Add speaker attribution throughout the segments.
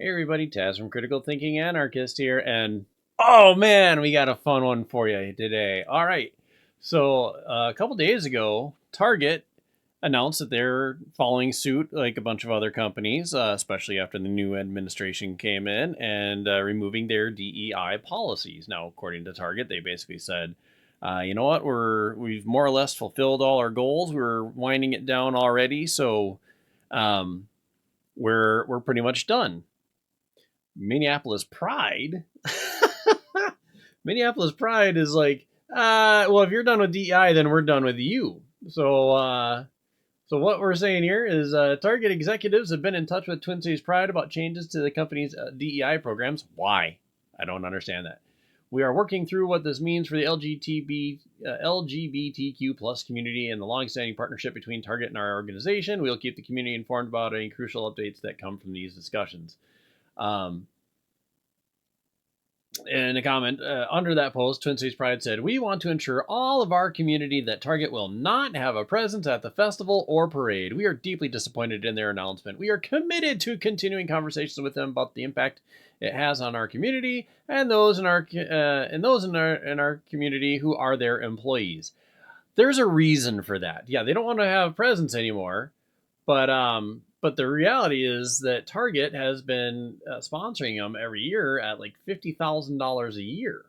Speaker 1: Hey everybody, Taz from Critical Thinking Anarchist here, and oh man, we got a fun one for you today. All right, so a couple days ago, Target announced that they're following suit like a bunch of other companies, especially after the new administration came in and removing their DEI policies. Now, according to Target, they basically said, you know what, we've more or less fulfilled all our goals. We're winding it down already, so um, we're pretty much done. Minneapolis Pride. Minneapolis Pride is like, well, if you're done with DEI, then we're done with you. So what we're saying here is Target executives have been in touch with Twin Cities Pride about changes to the company's DEI programs. Why? I don't understand that. We are working through what this means for the LGBTQ plus community and the longstanding partnership between Target and our organization. We'll keep the community informed about any crucial updates that come from these discussions. Um, in a comment under that post, Twin Cities Pride said, "We want to ensure all of our community that Target will not have a presence at the festival or parade. We are deeply disappointed in their announcement. We are committed to continuing conversations with them about the impact it has on our community and those in our community who are their employees." There's a reason for that. Yeah, they don't want to have a presence anymore, but the reality is that Target has been sponsoring them every year at like $50,000 a year.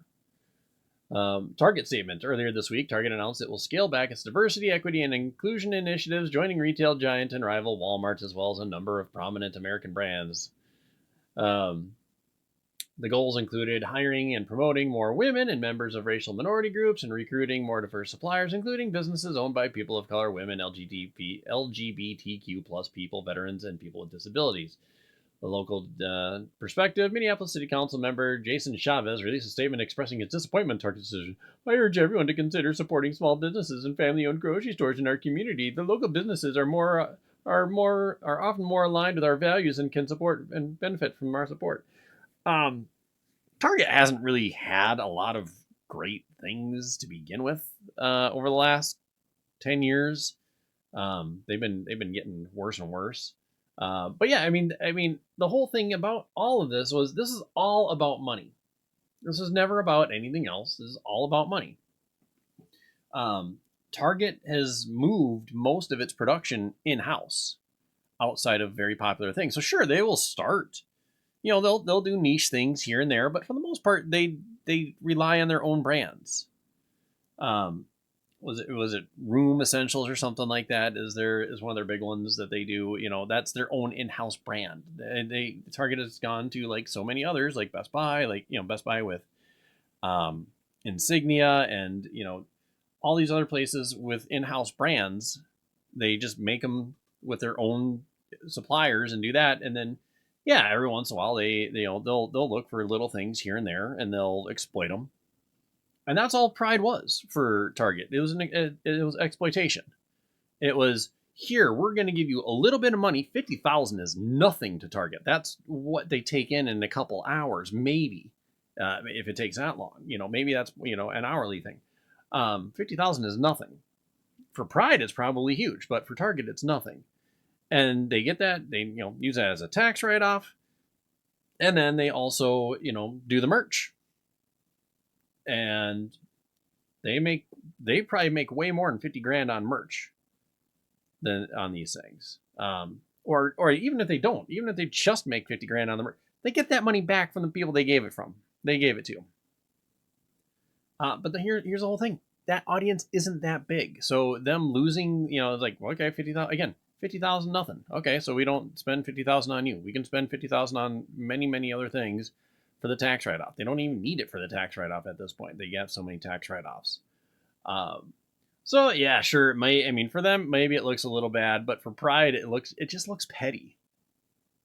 Speaker 1: Target statement earlier this week, Target announced it will scale back its diversity, equity, and inclusion initiatives, joining retail giant and rival Walmart as well as a number of prominent American brands. Um, the goals included hiring and promoting more women and members of racial minority groups and recruiting more diverse suppliers, including businesses owned by people of color, women, LGBTQ plus people, veterans, and people with disabilities. The local perspective, Minneapolis City Council member Jason Chavez released a statement expressing his disappointment at Target's decision. "I urge everyone to consider supporting small businesses and family-owned grocery stores in our community. The local businesses are often more aligned with our values and can support and benefit from our support." Um, Target hasn't really had a lot of great things to begin with over the last 10 years. They've been getting worse and worse. But yeah, I mean, the whole thing about all of this was this is all about money. This is never about anything else. This is all about money. Target has moved most of its production in house outside of very popular things. So sure, they will start. They'll do niche things here and there, but for the most part, they rely on their own brands. Um, was it Room Essentials or something like that? Is one of their big ones that they do. That's their own in-house brand. They Target has gone to like so many others, like Best Buy, Best Buy with um, Insignia, and all these other places with in-house brands. They just make them with their own suppliers and do that, and then yeah, every once in a while they'll look for little things here and there and they'll exploit them, and that's all Pride was for Target. It was exploitation. It was, here, we're going to give you a little bit of money. 50,000 is nothing to Target. That's what they take in a couple hours, maybe, if it takes that long. Maybe that's an hourly thing. 50,000 is nothing. For Pride, it's probably huge, but for Target, it's nothing. And they get that, they use that as a tax write-off, and then they also do the merch, and they probably make way more than 50 grand on merch than on these things. Or even if they don't, even if they just make 50 grand on the merch, they get that money back from the people they gave it to. But here's the whole thing: that audience isn't that big, so them losing, it's like, okay, 50,000 again. 50,000 nothing. Okay, so we don't spend 50,000 on you. We can spend 50,000 on many other things for the tax write-off. They don't even need it for the tax write-off at this point. They get so many tax write-offs. So yeah, sure. For them, maybe it looks a little bad, but for Pride, it just looks petty.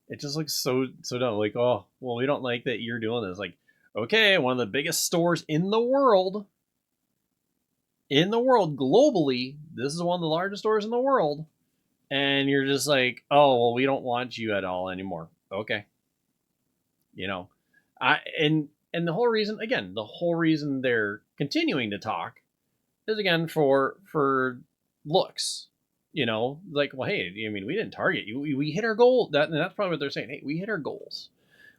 Speaker 1: It just looks so dumb. Like, oh, well, we don't like that you're doing this. Like, okay, one of the biggest stores in the world, globally, this is one of the largest stores in the world, and you're just like, oh, well, we don't want you at all anymore. Okay, you know, I and the whole reason they're continuing to talk is again for looks. Like, well, hey, we didn't target you. We hit our goal. That's probably what they're saying. Hey, we hit our goals.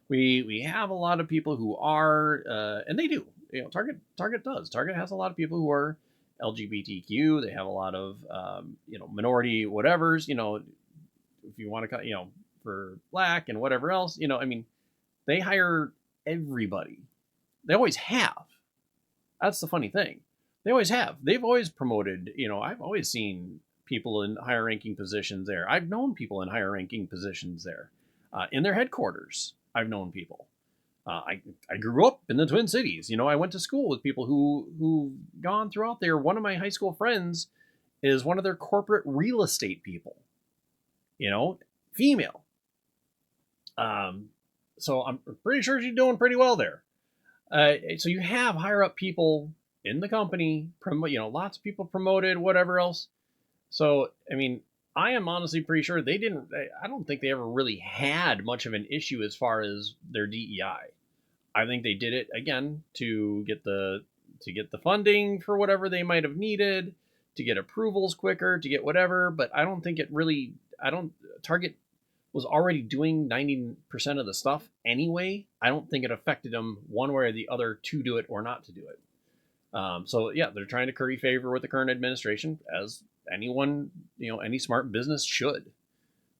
Speaker 1: We have a lot of people who are, and they do. Target does. Target has a lot of people who are LGBTQ. They have a lot of minority whatevers. If you want to, for black and whatever else. I mean, they hire everybody. They always have. That's the funny thing. They always have. They've always promoted. I've always seen people in higher ranking positions there. I've known people in higher ranking positions there. In their headquarters, I've known people. I grew up in the Twin Cities. I went to school with people who gone throughout there. One of my high school friends is one of their corporate real estate people. Female. So I'm pretty sure she's doing pretty well there. So you have higher up people in the company, lots of people promoted, whatever else. So, I mean, I am honestly pretty sure I don't think they ever really had much of an issue as far as their DEI. I think they did it again to get the funding for whatever they might have needed, to get approvals quicker, to get whatever, but I don't think Target was already doing 90% of the stuff anyway. I don't think it affected them one way or the other to do it or not to do it. So yeah, they're trying to curry favor with the current administration, as anyone, any smart business should.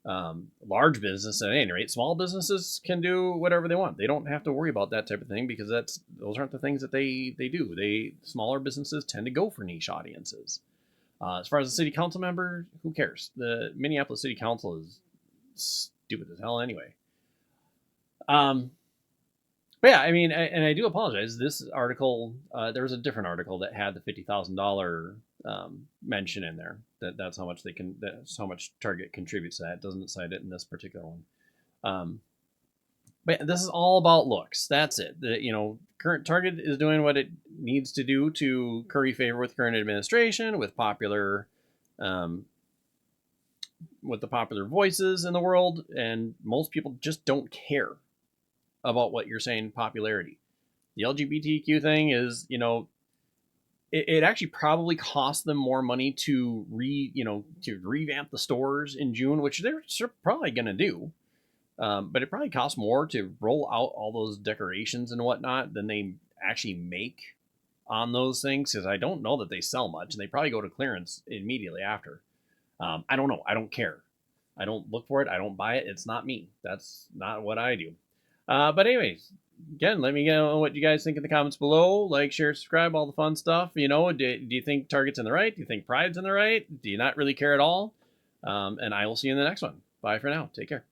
Speaker 1: Large business at any rate, small businesses can do whatever they want. They don't have to worry about that type of thing because those aren't the things that they do. Smaller businesses tend to go for niche audiences. As far as the city council member, who cares? The Minneapolis City Council is stupid as hell anyway. But yeah, I mean, and I do apologize. This article, there was a different article that had the $50,000 mention in there. That's how much that's how much Target contributes to that. It doesn't cite it in this particular one. But this is all about looks. That's it. Current Target is doing what it needs to do to curry favor with current administration, with the popular voices in the world, and most people just don't care about what you're saying popularity. The LGBTQ thing is, it actually probably cost them more money to revamp the stores in June, which they're probably going to do. But it probably costs more to roll out all those decorations and whatnot than they actually make on those things, because I don't know that they sell much, and they probably go to clearance immediately after. I don't know. I don't care. I don't look for it. I don't buy it. It's not me. That's not what I do. But anyways, again, let me know what you guys think in the comments below. Like, share, subscribe, all the fun stuff. Do you think Target's in the right? Do you think Pride's in the right? Do you not really care at all? And I will see you in the next one. Bye for now. Take care.